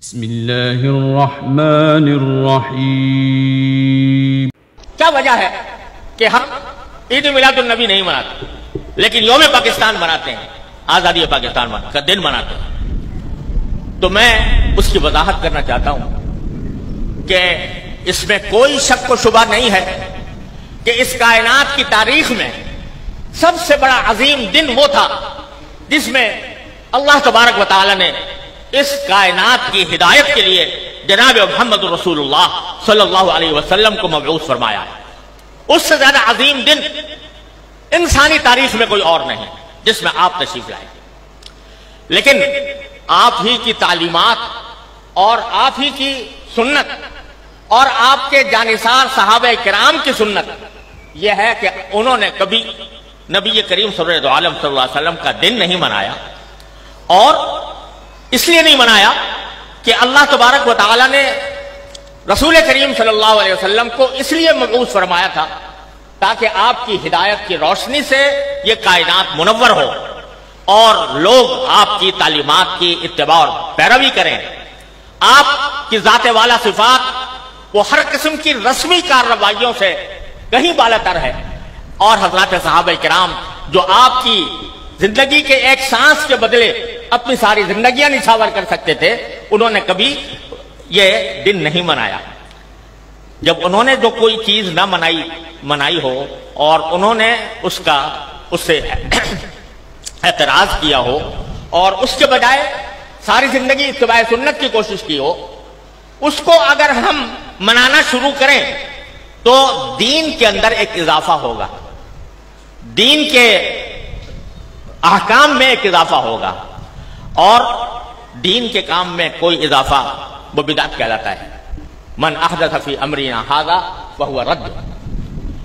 بسم اللہ الرحمن الرحیم۔ کیا وجہ ہے کہ ہم عید میلاد النبی نہیں مناتے لیکن یوم پاکستان مناتے ہیں، آزادی پاکستان کا دن مناتے ہیں؟ تو میں اس کی وضاحت کرنا چاہتا ہوں کہ اس میں کوئی شک و شبہ نہیں ہے کہ اس کائنات کی تاریخ میں سب سے بڑا عظیم دن وہ تھا جس میں اللہ تبارک و تعالی نے اس کائنات کی ہدایت کے لیے جناب محمد رسول اللہ صلی اللہ علیہ وسلم کو مبعوث فرمایا ہے۔ اس سے زیادہ عظیم دن انسانی تاریخ میں کوئی اور نہیں جس میں آپ تشریف لائے، لیکن آپ ہی کی تعلیمات اور آپ ہی کی سنت اور آپ کے جانثار صحابہ کرام کی سنت یہ ہے کہ انہوں نے کبھی نبی کریم سرور عالم صلی اللہ علیہ وسلم کا دن نہیں منایا، اور اس لیے نہیں منایا کہ اللہ تبارک و تعالی نے رسول کریم صلی اللہ علیہ وسلم کو اس لیے مبعوث فرمایا تھا تاکہ آپ کی ہدایت کی روشنی سے یہ کائنات منور ہو اور لوگ آپ کی تعلیمات کی اتباع اور پیروی کریں۔ آپ کی ذات والا صفات وہ ہر قسم کی رسمی کارروائیوں سے کہیں بالاتر ہے، اور حضرات صحابہ کرام جو آپ کی زندگی کے ایک سانس کے بدلے اپنی ساری زندگیاں نچھاور کر سکتے تھے، انہوں نے کبھی یہ دن نہیں منایا۔ جب انہوں نے جو کوئی چیز نہ منائی ہو اور انہوں نے اس سے اعتراض کیا ہو اور اس کے بجائے ساری زندگی اتباع سنت کی کوشش کی ہو، اس کو اگر ہم منانا شروع کریں تو دین کے اندر ایک اضافہ ہوگا، دین کے احکام میں ایک اضافہ ہوگا، اور دین کے کام میں کوئی اضافہ وہ بدعت کہلاتا ہے۔ من احدث فی امرنا ھذا فہو رد،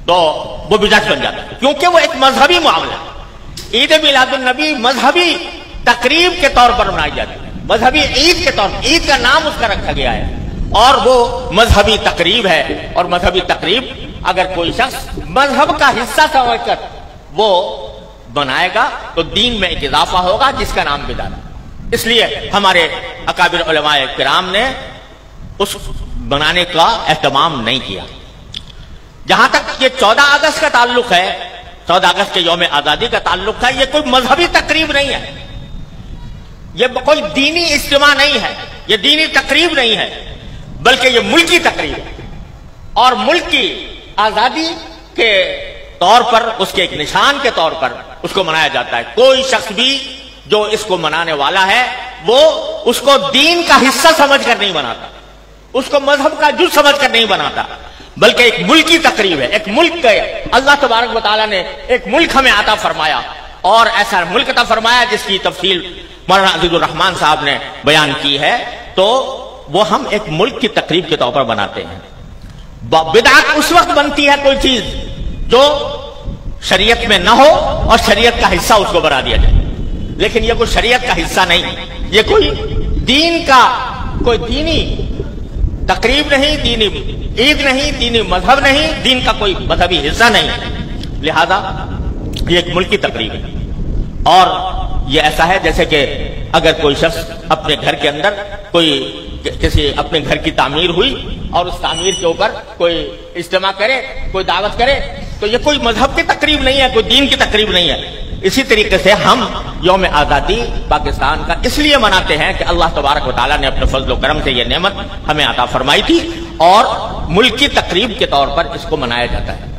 تو وہ بدعت بن جاتا ہے کیونکہ وہ ایک مذہبی معاملہ ہے۔ عید میلاد النبی مذہبی تقریب کے طور پر منائی جاتی ہے، مذہبی عید کے طور پر، عید کا نام اس کا رکھا گیا ہے، اور وہ مذہبی تقریب ہے، اور مذہبی تقریب اگر کوئی شخص مذہب کا حصہ سمجھ کر وہ بنائے گا تو دین میں ایک اضافہ ہوگا جس کا نام بدعت ہے۔ اس لیے ہمارے اکابر علماء کرام نے اس بنانے کا اہتمام نہیں کیا۔ جہاں تک یہ 14 اگست کا تعلق ہے، 14 اگست کے یوم آزادی کا تعلق ہے، یہ کوئی مذہبی تقریب نہیں ہے، یہ کوئی دینی اجتماع نہیں ہے، یہ دینی تقریب نہیں ہے، بلکہ یہ ملکی تقریب ہے، اور ملک کی آزادی کے طور پر، اس کے ایک نشان کے طور پر اس کو منایا جاتا ہے۔ کوئی شخص بھی جو اس کو منانے والا ہے وہ اس کو دین کا حصہ سمجھ کر نہیں مناتا، اس کو مذہب کا جز سمجھ کر نہیں مناتا، بلکہ ایک ملکی تقریب ہے۔ ایک ملک کے اللہ تبارک و تعالیٰ نے ایک ملک ہمیں عطا فرمایا، اور ایسا ملک عطا فرمایا جس کی تفصیل مولانا عزیز الرحمان صاحب نے بیان کی ہے، تو وہ ہم ایک ملک کی تقریب کے طور پر بناتے ہیں۔ بدعت اس وقت بنتی ہے کوئی چیز جو شریعت میں نہ ہو اور شریعت کا حصہ اس کو بنا دیا جائے، لیکن یہ کوئی شریعت کا حصہ نہیں، یہ کوئی دین کا کوئی دینی تقریب نہیں، دینی عید نہیں، دینی مذہب نہیں، دین کا کوئی مذہبی حصہ نہیں، لہذا یہ ایک ملکی تقریب ہے۔ اور یہ ایسا ہے جیسے کہ اگر کوئی شخص اپنے گھر کے اندر کسی اپنے گھر کی تعمیر ہوئی اور اس تعمیر کے اوپر کوئی اجتماع کرے، کوئی دعوت کرے، تو یہ کوئی مذہب کی تقریب نہیں ہے، کوئی دین کی تقریب نہیں ہے۔ اسی طریقے سے ہم یوم آزادی پاکستان کا اس لیے مناتے ہیں کہ اللہ تبارک و تعالیٰ نے اپنے فضل و کرم سے یہ نعمت ہمیں عطا فرمائی تھی، اور ملکی تقریب کے طور پر اس کو منایا جاتا ہے۔